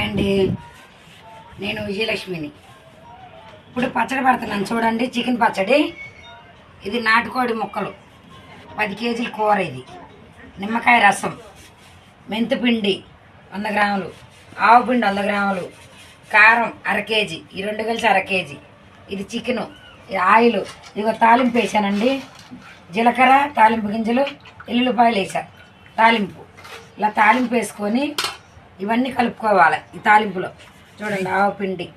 అండి, నేను విజయలక్ష్మిని. ఇప్పుడు పచ్చడి పడుతున్నాను చూడండి. చికెన్ పచ్చడి. ఇది నాటుకోడి ముక్కలు 10 కేజీల కూర. ఇది నిమ్మకాయ రసం, మెంతిపిండి 100 గ్రాములు, ఆవు పిండి 100 గ్రాములు, కారం 1/2 కేజీ, ఈ 2 కలిసి 1/2 కేజీ. ఇది చికెను, ఆయిల్, ఇదిగో తాలింపు వేసానండి. జీలకర్ర, తాలింపు గింజలు, ఎల్లుల్లిపాయలు వేసా తాలింపు. ఇలా తాలింపు వేసుకొని ఇవన్నీ కలుపుకోవాలి. ఈ తాలింపులో చూడండి, ఆవు పిండి,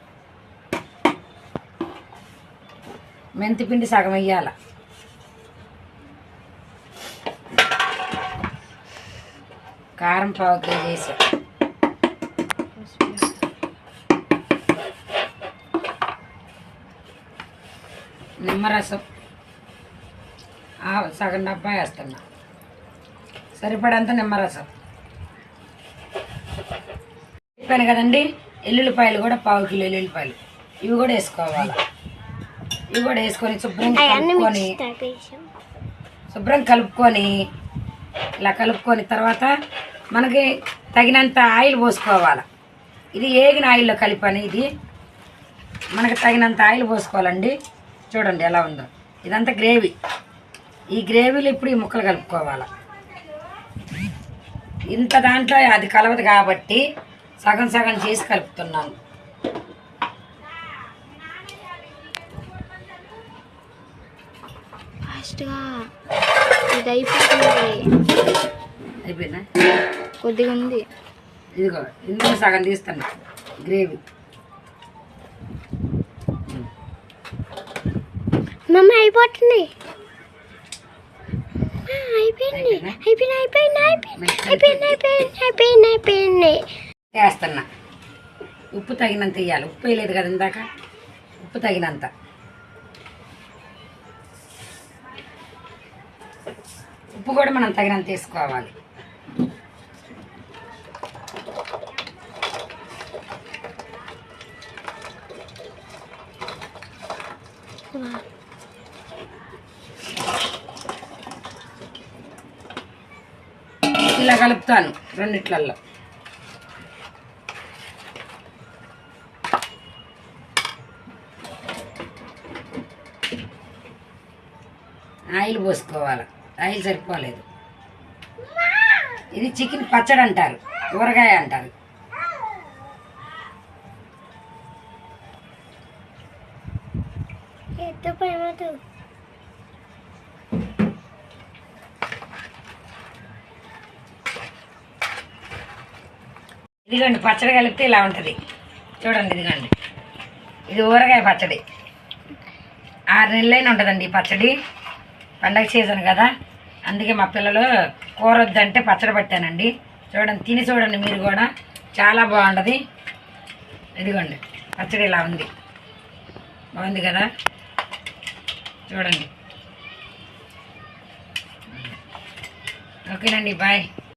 మెంతిపిండి సగం వేయాలి, కారం 1/4 కేజీ వేసా, నిమ్మరసం సగం డబ్బా వేస్తున్నా, సరిపడంత నిమ్మరసం. చెప్పాను కదండి, ఎల్లుల్లిపాయలు కూడా 1/4 కిలో ఎల్లుల్లిపాయలు, ఇవి కూడా వేసుకోవాలి. ఇవి కూడా వేసుకొని శుభ్రం కలుపుకొని ఇలా కలుపుకొని తర్వాత మనకి తగినంత ఆయిల్ పోసుకోవాలి. ఇది ఏగిన ఆయిల్లో కలిపని, ఇది మనకు తగినంత ఆయిల్ పోసుకోవాలండి. చూడండి ఎలా ఉందో, ఇదంతా గ్రేవీ. ఈ గ్రేవీలో ఇప్పుడు ఈ ముక్కలు కలుపుకోవాలి. ఇంత దాంట్లో అది కలవదు కాబట్టి సగం సగం చేసి కలుపుతున్నాను. అయిపోయిందా? కొద్దిగా ఉంది. ఇదిగో ఇందులో సగం తీస్తాను గ్రేవీ. మమ్మ అయిపోతుంది. అయిపోయింది. వేస్తున్నా. ఉప్పు తగినంత వేయాలి. ఉప్పు వేయలేదు కదా ఇందాక, ఉప్పు తగినంత. ఉప్పు కూడా మనం తగినంత వేసుకోవాలి. ఇలా కలుపుతాను రెండిట్లల్లో. ఆయిల్ పోసుకోవాలి. ఆయిల్ సరిపోలేదు. ఇది చికెన్ పచ్చడి అంటారు, ఊరగాయ అంటారు. ఇదిగోండి పచ్చడి కలిపితే ఇలా ఉంటుంది చూడండి. ఇదిగోండి, ఇది ఊరగాయ పచ్చడి. 6 నెలలైనా ఉంటుందండి ఈ పచ్చడి. పండగ సీజన్ కదా, అందుకే మా పిల్లలు కూర వద్దంటే పచ్చడి పెట్టానండి. చూడండి, తిని చూడండి మీరు కూడా, చాలా బాగుంటుంది. ఇదిగోండి పచ్చడి ఇలా ఉంది, బాగుంది కదా, చూడండి. ఓకేనండి, బాయ్.